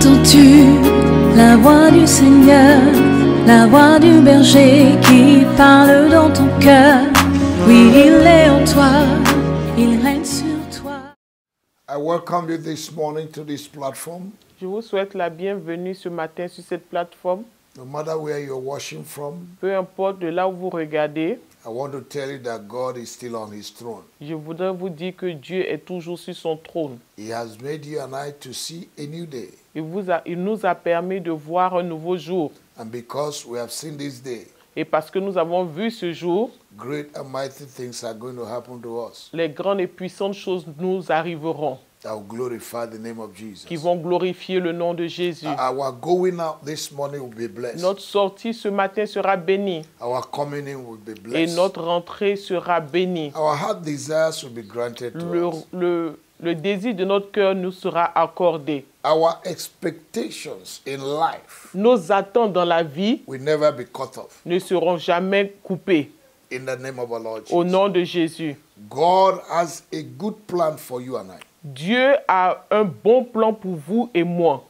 Entends-tu la voix du Seigneur, la voix du berger qui parle dans ton cœur? Oui, il est en toi, il règne sur toi. I welcome you this morning to this platform. Je vous souhaite la bienvenue ce matin sur cette plateforme. No matter where you're watching from, Peu importe de là où vous regardez, I want to tell you that God is still on his throne. je voudrais vous dire que Dieu est toujours sur son trône. He has made you and I to see a new day. Il nous a permis de voir un nouveau jour. And because we have seen this day, Et parce que nous avons vu ce jour, great and mighty things are going to happen to us les grandes et puissantes choses nous arriveront, that will glorify the name of Jesus. qui vont glorifier le nom de Jésus. Our going out this morning will be blessed. Notre sortie ce matin sera bénie Our coming in will be et blessed. notre rentrée sera bénie. Our heart desires will be granted to us. Le désir de notre cœur nous sera accordé. Our expectations in life Nos attentes dans la vie will never be cut off. ne seront jamais coupées. In the name of our Lord Au Jesus. nom de Jésus. God has a good plan for you and I. Dieu a un bon plan pour vous et moi.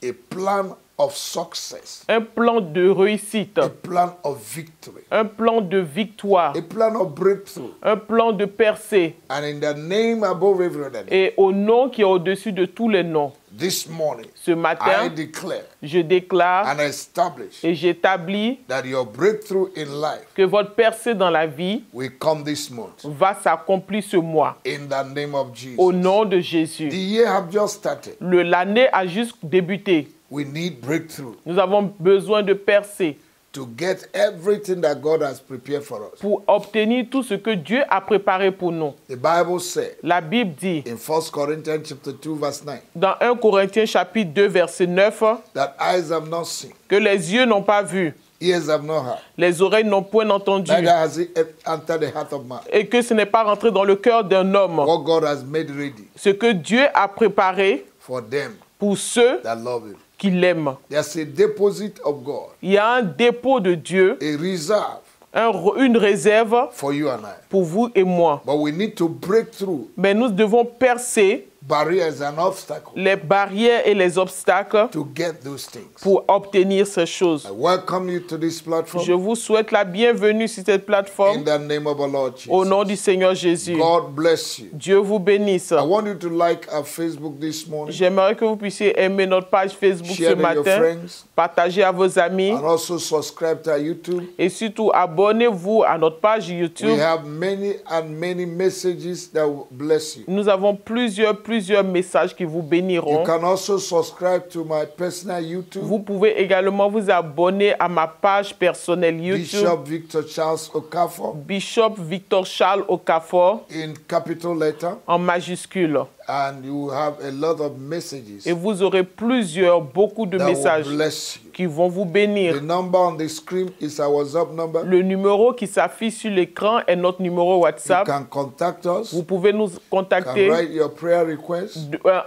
A plan of success. Un plan de réussite. A plan of victory. Un plan de victoire. A plan of breakthrough. Un plan de percée. And in the name above every other name, Et au nom qui est au-dessus de tous les noms. this morning, Ce I matin, declare je déclare and establish et j'établis that your breakthrough in life que votre percée dans la vie will come this month. va s'accomplir ce mois. In the name of Jesus. Au nom de Jésus. The year have just started. L'année a juste débuté. We need breakthrough Nous avons besoin de percer to get everything that God has prepared for us. pour obtenir tout ce que Dieu a préparé pour nous. The Bible said La Bible dit in 1 Corinthians chapter 2 verse 9 dans 1 Corinthiens chapitre 2 verset 9 that eyes have not seen, que les yeux n'ont pas vu, ears have not heard, les oreilles n'ont point entendu neither has it entered the heart of man. et que ce n'est pas rentré dans le cœur d'un homme. What God has made ready Ce que Dieu a préparé for them pour ceux that love Him. qui l'aiment. There's a deposit of God, Il y a un dépôt de Dieu, a reserve une réserve for you and I. pour vous et moi. But we need to break through Mais nous devons percer barriers and obstacles les barrières et les obstacles to get those things. pour obtenir ces choses. I welcome you to this platform Je vous souhaite la bienvenue sur cette plateforme in the name of our Lord au Jesus. nom du Seigneur Jésus. God bless you. Dieu vous bénisse. I want you to like our Facebook this morning, J'aimerais que vous puissiez aimer notre page Facebook ce share it with your matin, friends, partager à vos amis and also subscribe to our YouTube. et surtout abonnez-vous à notre page We YouTube. have many and many messages that will bless you. Nous avons plusieurs messages qui vous You béniront. can also subscribe to my personal YouTube, Vous pouvez également vous abonner à ma page personnelle YouTube, Bishop Victor Charles Okafor, Bishop Victor Charles Okafor, in capital letter, en majuscule. and you will have a lot of messages Et vous aurez beaucoup de that will messages bless you. qui vont vous bénir. The number on the screen is our WhatsApp number. Le numéro qui s'affiche sur l'écran est notre numéro You WhatsApp. can contact us. Vous pouvez nous You can contacter, write your prayer requests.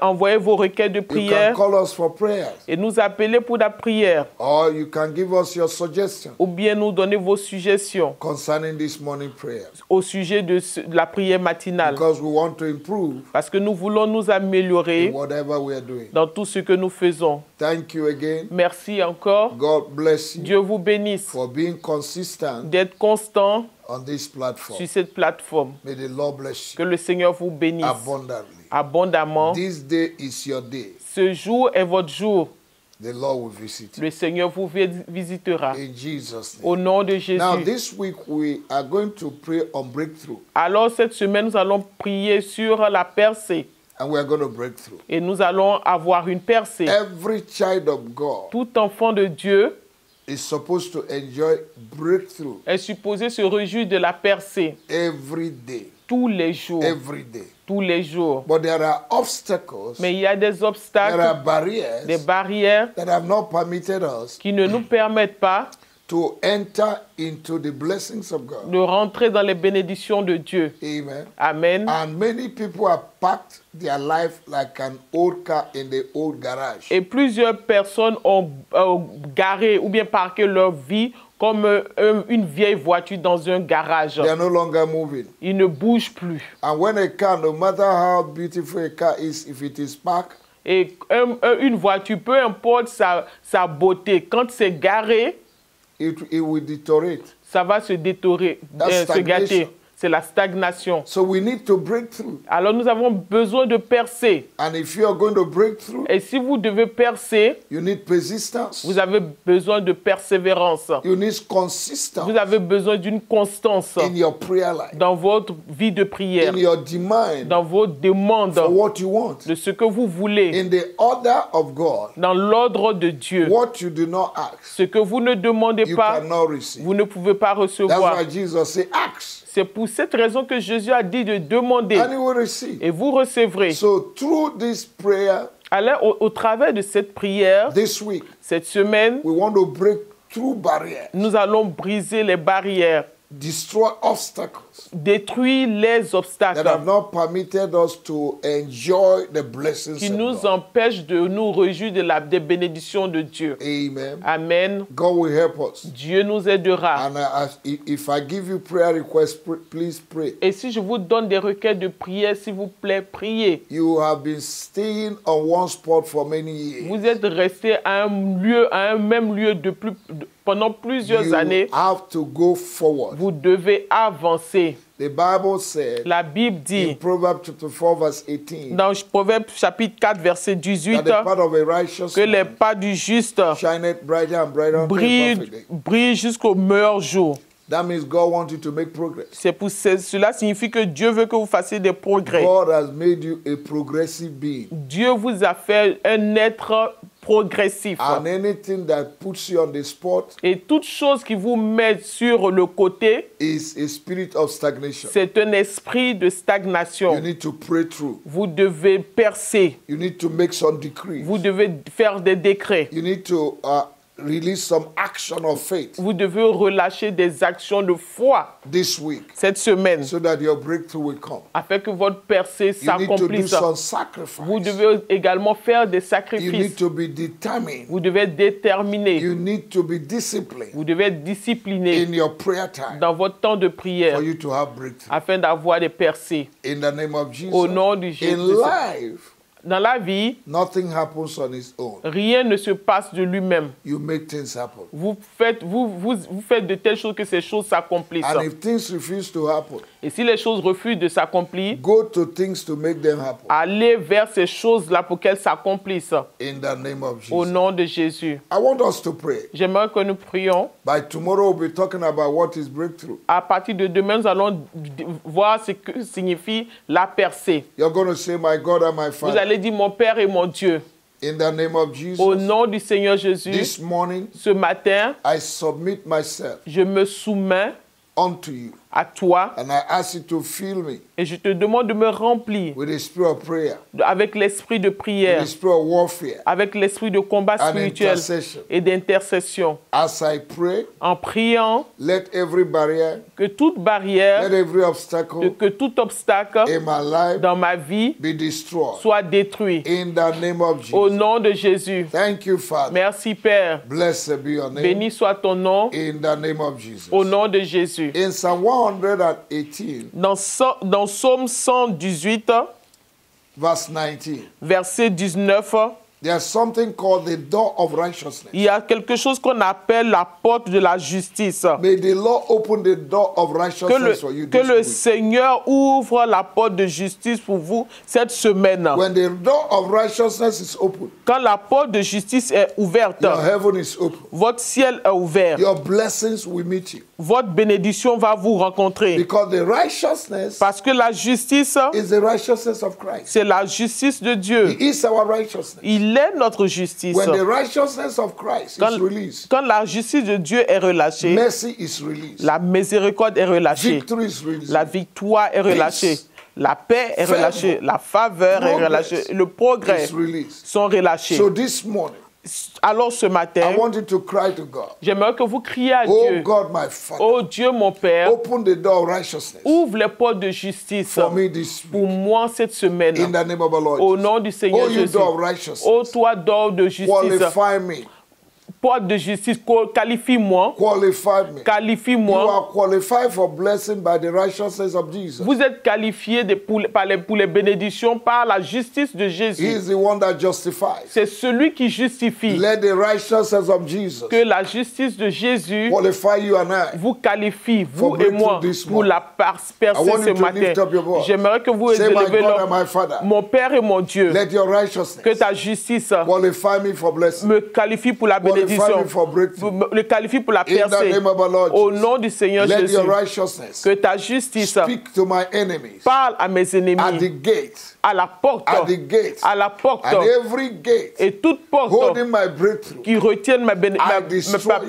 envoyer vos requêtes de You can prière call us for prayers, et nous appeler pour la prière or you can give us your suggestions ou bien nous donner vos suggestions concerning this morning prayer, au sujet de la prière matinale. because we want to improve Parce que nous voulons nous améliorer in whatever we are doing. dans tout ce que nous faisons. Thank you again. Merci encore. God bless you Dieu vous bénisse for being consistent d'être constant on this platform. sur cette plateforme. May the Lord bless Que you le Seigneur vous bénisse abundantly. abondamment. This day is your day. Ce jour est votre jour. The Lord will visit you. Le Seigneur vous visitera. In Jesus' Au name. nom de Jésus. Now, this week we are going to pray on breakthrough, Alors cette semaine, nous allons prier sur la percée. and we are going to break through. Et nous allons avoir une percée. Every child of God Tout enfant de Dieu is supposed to enjoy breakthrough est supposé se réjouir de la percée every day. tous les jours. Every day. Tous les jours. But there are obstacles, Mais il y a des there are obstacles, barriers des barrières that have not permitted us qui ne nous permettent pas to enter into the blessings of God. de rentrer dans les bénédictions de Dieu. Amen. Amen. And many people have packed their life like an old car in the old garage. Et plusieurs personnes ont garé ou bien parqué leur vie comme une vieille voiture dans un garage. They are no longer moving. Ils ne bougent plus. And when a car, no matter how beautiful a car is, if it is parked, Et une voiture, peu importe sa beauté, quand c'est garé, it will deteriorate. ça va se détériorer, That's se gâter. stagnation. C'est la stagnation. So we need to break through. Alors nous avons besoin de percer. And if you are going to break through, Et si vous devez percer, you need persistence. vous avez besoin de persévérance. You need consistency Vous avez besoin d'une constance in your prayer life, dans votre vie de prière, in your demand dans vos demandes, for what you want. de ce que vous voulez, In the order of God, dans l'ordre de Dieu. what you do not ask, Ce que vous ne demandez you pas, cannot receive. vous ne pouvez pas That's recevoir. why Jesus said, ask, C'est pour cette raison que Jésus a dit de demander and you will receive. et vous recevrez. So through this prayer Alors, au travers de cette prière, this week, cette semaine, we want to break through barriers, nous allons briser les barrières, destroy obstacles détruire les that have obstacles not permitted us to enjoy the blessings qui of nous God. empêchent de nous réjouir des bénédictions de Dieu. Amen. Amen. God will help us. Dieu nous aidera. And if I give you prayer requests, please pray. Et si je vous donne des requêtes de prière, s'il vous plaît, priez. You have been staying on one spot for many years. Vous êtes resté à un même lieu pendant plusieurs You années. have to go forward. Vous devez avancer. The Bible said La Bible in dit Proverbs chapter 4 verse 18 dans Proverbe chapitre 4 verset 18 that the path of a righteous que les man pas du juste shineth brighter and brighter until the perfect day. brillent jusqu'au meilleur jour. That means God wants you to make progress. Cela signifie que Dieu veut que vous fassiez des progrès. God has made you a progressive being. Dieu vous a fait un être progressif. And anything that puts you on the spot Et toute chose qui vous met sur le côté, is a spirit of stagnation. c'est un esprit de You stagnation. need to pray through. Vous devez percer. You need to make some decrees. Vous devez faire des décrets. You need to release some action of faith Vous devez relâcher des actions de foi this week cette semaine so that your breakthrough will come. afin que votre percée You need to do s'accomplisse. some Vous sacrifice. devez également faire des You need sacrifices. to be determined. Vous devez être déterminé. You need to be disciplined Vous devez être discipliné in your prayer time dans votre temps de prière for you to have breakthrough. afin d'avoir des percées. In the name of Jesus. Au nom de In Jésus. life, Dans la vie, nothing happens on its own. rien ne se passe de lui-même. You make things happen. Vous faites de telles choses que ces choses s'accomplissent. And if things refuse to happen, Et si les choses refusent de s'accomplir, go to things to make them happen. allez vers ces choses-là pour qu'elles s'accomplissent. In the name of Au Jesus. nom de Jésus. I want us to pray. J'aimerais que nous prions. By tomorrow, we'll be talking about what is breakthrough. À partir de demain, nous allons voir ce que signifie la percée. You're going to say, my God and my Vous Father, allez dire mon Père et mon Dieu. in the name of Au Jesus, nom du Seigneur Jésus, this morning, ce matin, I submit myself je me soumets unto you. à toi And I ask you to fill me et je te demande de me remplir with the spirit of prayer, avec l'esprit de with prière, the spirit of warfare, avec l'esprit de combat and spirituel intercession. et d'intercession. As I pray, En priant let every barrier, que toute barrière, let every obstacle que tout obstacle in my life dans ma vie be destroyed. soit détruit. In the name of Au Jesus. nom de Jésus. Thank you, Father. Merci Père. Blessed be your name. Béni soit ton nom. In the name of Jesus. Au nom de Jésus. In Psalm 118, Dans Psaume 118, verse 19, verset 19, there's something called the door of righteousness. il y a quelque chose qu'on appelle la porte de la justice. May the Lord open the door of Que righteousness for you que this le week. Seigneur ouvre la porte de justice pour vous cette semaine. When the door of righteousness is open, Quand la porte de justice est ouverte, your heaven is open. votre ciel est ouvert. Your blessings will meet you. Votre bénédiction va vous rencontrer. Because the righteousness Parce que la justice, is the righteousness of Christ. c'est la justice de Dieu. He is our righteousness. Il est notre justice. When the righteousness of Christ Quand, is released, quand la justice de Dieu est relâchée, mercy is released. la miséricorde est relâchée. Victory is released. La victoire est relâchée. La paix est Favor. relâchée. La faveur est Progress relâchée. Le progrès is released. sont relâchés. So this morning, Alors ce matin, I want you to cry to God. j'aimerais que vous criez à Oh Dieu. God, my Father, Oh Dieu, mon Père, open the door of righteousness ouvre les portes de justice for me this pour week. moi cette semaine. In the name of our Lord Au Jesus. nom du Seigneur Oh, you Jésus. door of righteousness, Ô toi, d'or de justice, qualify me porte de justice. Qualifie-moi. Qualify me. You Qualifie-moi. are qualified for blessing by the righteousness of Jesus. Vous êtes qualifié pour les bénédictions par la justice de He Jésus. is the one that justifies. C'est celui qui justifie. Let the righteousness of Jesus Que la justice de Jésus qualify you and I. vous qualifie, vous For et moi, breakthrough this pour la percer I want ce you to matin. lift up your voice. J'aimerais que vous Say, my élevez God and my Father, mon Père et mon Dieu. let your righteousness Que ta justice qualify me for blessing. me qualifie pour la Qualify bénédiction, me for breakthrough. me qualifie pour la In the percée. name of our Lord Au Jesus. nom du Seigneur Let Jésus, your righteousness que ta justice speak to my enemies parle à mes at the ennemis, gate. à la porte, At the gate. à la porte, At every gate. et toute porte Holding my breakthrough. qui retienne ma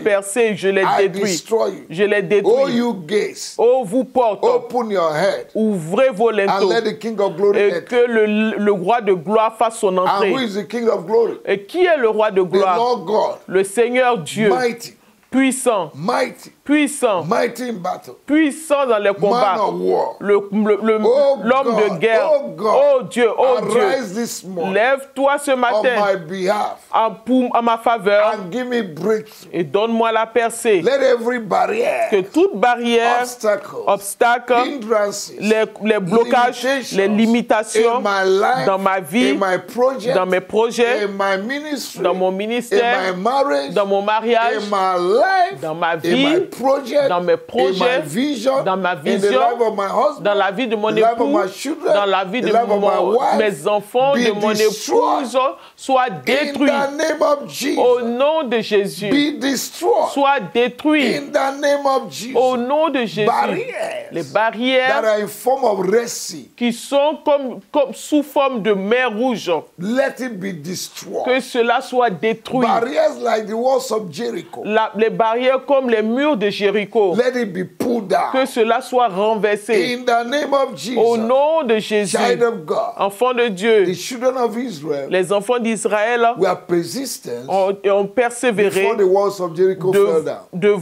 percée, je les I détruis. destroy you. Je les Oh, détruis. you gates. Oh, vous portes, Open your head. ouvrez vos And linteaux. let the King of Glory Et enter. que le roi de gloire fasse son And who entrée. is the King of Glory? Et qui est le roi de The gloire? Lord God. Le Seigneur Dieu, Mighty. puissant, Mighty. puissant, Mighty in battle. puissant dans les Man combats. of war. L'homme Oh de God, guerre. oh God. Oh Dieu, oh Arise Dieu. this morning Lève-toi ce on matin my behalf à ma faveur and give me breakthrough. et donne-moi la percée. Let every barrier, Que toute barrière, obstacles, obstacle, hindrances, les blocages, les limitations in my life, dans ma vie, in my project, dans mes projets, in my ministry, dans mon in ministère, my marriage, dans mon mariage, in my life, dans ma in vie, my project, dans mes in projets, my vision, dans ma in the vision, life of my husband, dans la vie de mon the life of époux, my children, dans la vie the de life of my wife, mes enfants, be de mon destroyed. épouse, soient In détruits. the name of Jesus, Au nom de Jésus, be destroyed. soient détruits. In the name of Jesus, Au nom de Jésus, barriers les that barrières are in form of Red Sea, qui sont comme sous forme de mer rouge, let it be destroyed. que cela soit détruit. Barriers like the walls of Jericho, Les barrières comme les murs de Jéricho, let it be pulled que down. cela soit renversé. In the name of Au Jesus, nom de Jésus, child of God, enfants de Dieu, the children of Israel les enfants d'Israël were persistent ont persévéré before the walls of Jericho fell down.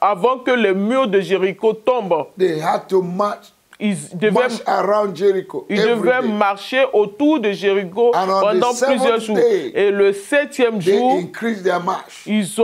avant que les murs de Jéricho tombent. They had to march around Jericho Ils every devaient day. marcher autour de Jéricho And on pendant the plusieurs seventh jours. day, Et le 7e They jour, increased their march. ils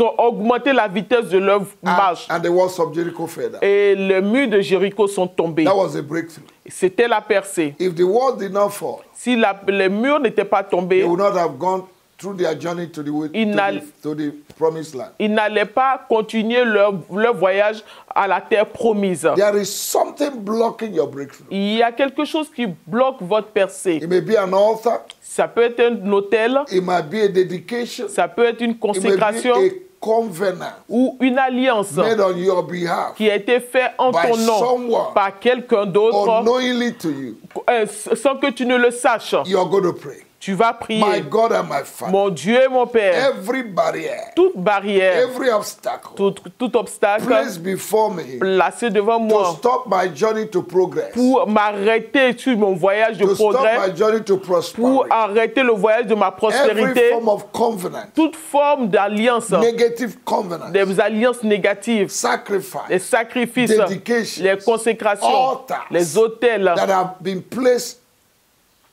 ont augmenté la vitesse de leur marche. And the walls of Jericho fell down. Et les murs de Jéricho sont tombés. That was a breakthrough. C'était la percée. If the walls did not fall, Si les murs n'étaient pas tombés, they would not have gone through their journey to the promised land. ils n'allaient pas continuer leur voyage à la terre promise. There is something blocking your breakthrough. Il y a quelque chose qui bloque votre percée. It may be an altar, Ça peut être un autel, it might be a dedication, ça peut être une it may consécration be a covenant ou une alliance made on your behalf qui a été faite en by ton nom someone par quelqu'un d'autre unknowingly to you. Sans que tu ne le saches. You're going to pray. Tu vas My prier. God and my Father, Mon Dieu et mon Père, every barrier, toute barrière, every obstacle tout obstacle placed before me placé devant to moi stop my journey to progress, pour m'arrêter sur mon voyage de to stop progrès, my journey to pour prosperity, arrêter le voyage de ma every prospérité, form of covenant, toute forme d'alliance, negative covenant, des alliances négatives, les sacrifice sacrifices, dedications, les consécrations, altars les autels that have been placed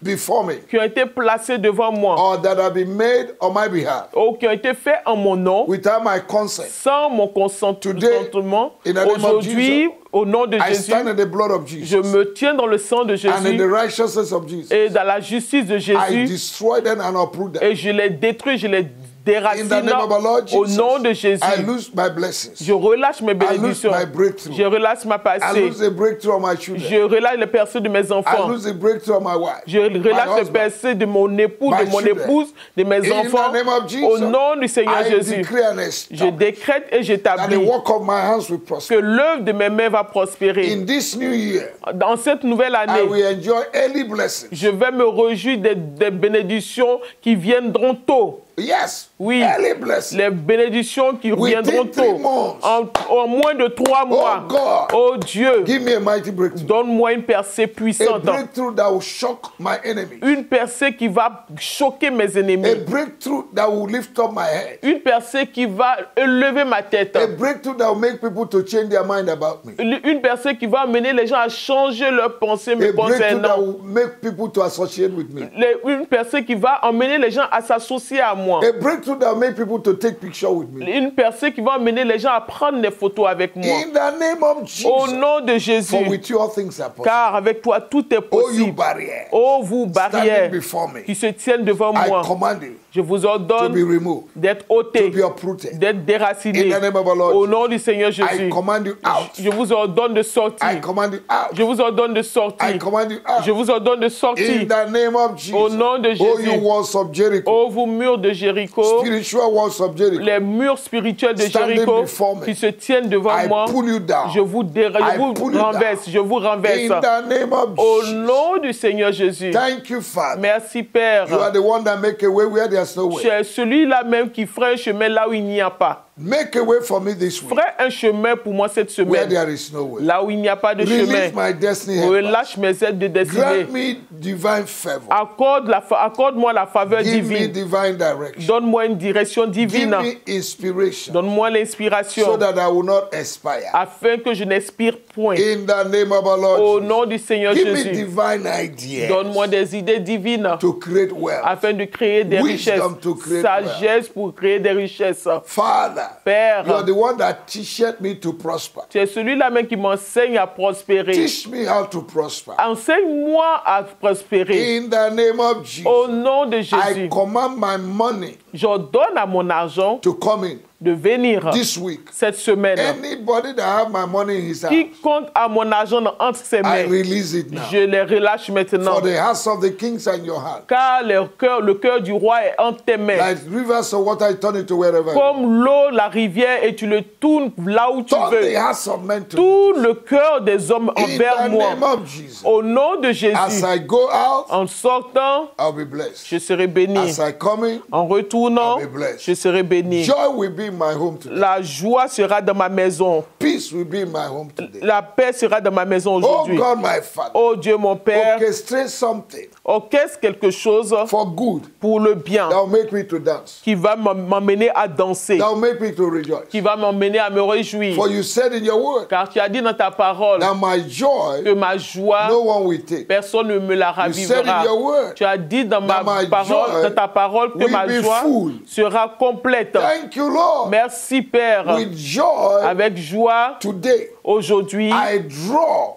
before me qui ont été placés devant moi or that have been made on my behalf ou qui ont été faits en mon nom without my consent. sans mon Today, consentement. in the name of Aujourd'hui, Jesus, au nom de I Jésus, stand in the blood of je Jesus me tiens dans le sang de and in Jésus the righteousness of Jesus. et dans la justice de I Jésus destroy them and uproot them. et je les détruis, je les In the déracine name of our Lord au Jesus, nom de Jésus. I lose my blessings. Je relâche mes I lose bénédictions. my breakthrough. Je relâche ma I passée. lose the breakthrough of my children. Je relâche les percées de mes I enfants. lose the breakthrough of my wife. Je relâche les husband. percées de mon époux, My de mon children. épouse, de mes In enfants. the name of Jesus, Au nom du Seigneur I Jésus, decree and je establish décrète et that the j'établis work of my hands will que prosper. l'œuvre de mes mains va prospérer. In this new year, Dans cette nouvelle I année, will enjoy early blessings. je vais me réjouir des bénédictions qui viendront tôt. Yes, Oui, early blessings. les bénédictions qui Within viendront 3 tôt. months. En moins de 3 mois. God. Oh Dieu, Give me a mighty breakthrough. donne-moi une percée A puissante. breakthrough that will shock my enemies. Une percée qui va choquer mes A ennemis. breakthrough that will lift up my head. Une percée qui va élever ma tête. A breakthrough that will make people to change their mind about me. Une percée qui va amener les gens à changer leurs pensées me A breakthrough that concernant. will make people to associate with me. Une percée qui va emmener les gens à s'associer à moi. moi. A breakthrough that make people to take picture with me. Une percée qui va amener les gens à prendre des photos avec moi. In the name of Jesus. Au nom de For Jésus. with you all things are possible. Car avec toi, tout est Oh, you possible. barriers. Oh, vous Standing barrières before me. qui se tiennent devant I moi. command you Je vous to be ordonne removed. d'être To ôtés, be uprooted. d'être In déracinés. the name of our Lord Au Jesus. nom du Seigneur I Jésus. command you out. Je vous ordonne de I sortir. command you out. Je vous ordonne de I sortir. command you out. Je vous ordonne de In sortir. the name of Jesus. Au nom de Oh, you Jésus. walls of Jericho. Oh, vous murs de Jéricho, Spiritual walls of Jericho. les murs spirituels de Standing Jéricho before me. qui se tiennent devant I moi, pull you down. je vous I pull you renverse, down. je vous renverse. In the name of Au Jesus. nom du Seigneur Jésus. Thank you, Father. Merci Père. You are the one that make a way where there's no way. C'est celui-là même qui fera un chemin là où il n'y a pas. Make a way for me this week Ferai un chemin pour moi cette where semaine, there is no way. là où il n'y a pas de chemin. Release my destiny helpers. Relâche mes aides de destinée. Grant me divine favor. Accorde-moi la faveur Give me divine. divine direction. Donne-moi une direction Give divine. me inspiration Donne-moi so l'inspiration that I will not expire. afin que je n'expire point. In the name of our Lord Au Jesus. nom du Seigneur Give me Jésus, divine ideas donne-moi des idées divines to create wealth. afin de créer des Wisdom richesses. to create Sagesse pour créer des richesses. Father, Père, you are the one that teacheth me to prosper. tu es celui-là même qui m'enseigne à prospérer. Teach me how to prosper. Enseigne-moi à prospérer. In the name of Jesus. Au nom de I Jésus, command my money j'ordonne à mon argent to come in de venir this week. cette semaine. Anybody that have my money in his hand, Quiconque a mon argent entre ses I mains, release it now. je les relâche maintenant. For the house of the kings are in your hand. Car le cœur du roi est entre tes mains. Like rivers of water, I turn it to wherever. Comme l'eau, la rivière, et tu le tournes là où tu Turn veux. the hearts of men to Tout le cœur des hommes in envers the moi. name of Jesus. Au nom de As Jésus, I go out, en sortant, I'll be blessed. je serai béni. As I come in, En retournant, I'll be blessed. je serai béni. joy will be in my home today. La joie sera dans ma maison. Peace will be in my home today. La paix sera dans ma maison Oh aujourd'hui. God, my Father, Oh Dieu, mon Père, orchestrate something orchestre quelque chose for good pour le bien that will make me to dance, qui va m'emmener à danser, that will make me to rejoice. qui va m'emmener à me réjouir. For you said in your word Car tu as dit dans ta parole that my joy que ma joie, no one will take. personne ne me la You said in ravivera. your word Tu as dit dans that my parole, joy dans ta parole que will ma be joie full. sera complète. Thank you, Lord. Merci Père. With joy Avec joie, today, aujourd'hui, I draw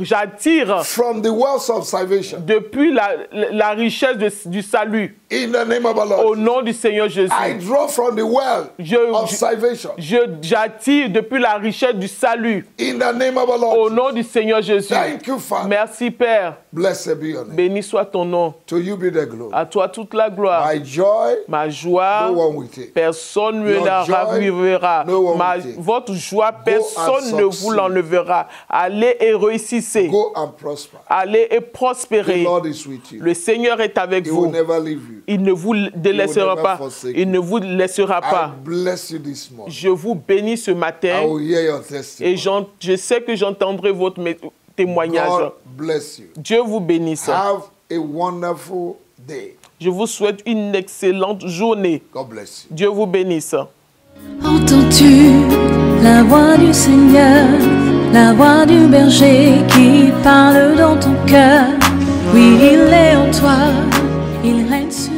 j'attire from the wells of salvation. depuis la richesse du salut. In the name of our Au Lord, nom du Seigneur Jésus. I draw from the well of salvation. J'attire depuis la richesse du salut. In the name of our Au Lord, nom du Seigneur Jésus. thank you, Father. Merci Père. Blessed be your name. Béni soit ton nom. To you be the glory. À toi toute la gloire. My joy, Ma joie, no one will take. personne ne Your la joy, ravivera. no one will take. Votre joie, personne and ne vous succeed. l'enlèvera. Allez et réussissez. Go and prosper. Allez et The prospérez. Lord is with you. Le Seigneur est avec He will vous. never leave you. Il ne vous délaissera never pas. forsake Il ne vous laissera I pas. bless you this morning. Je vous bénis ce I matin will hear your testimony. et je sais que j'entendrai votre témoignage. God bless you. Dieu vous bénisse. Have a wonderful day. Je vous souhaite une excellente journée. God bless you. Dieu vous bénisse. Entends-tu la voix du Seigneur, la voix du berger qui parle dans ton cœur? Oui, il est en toi, il règne sur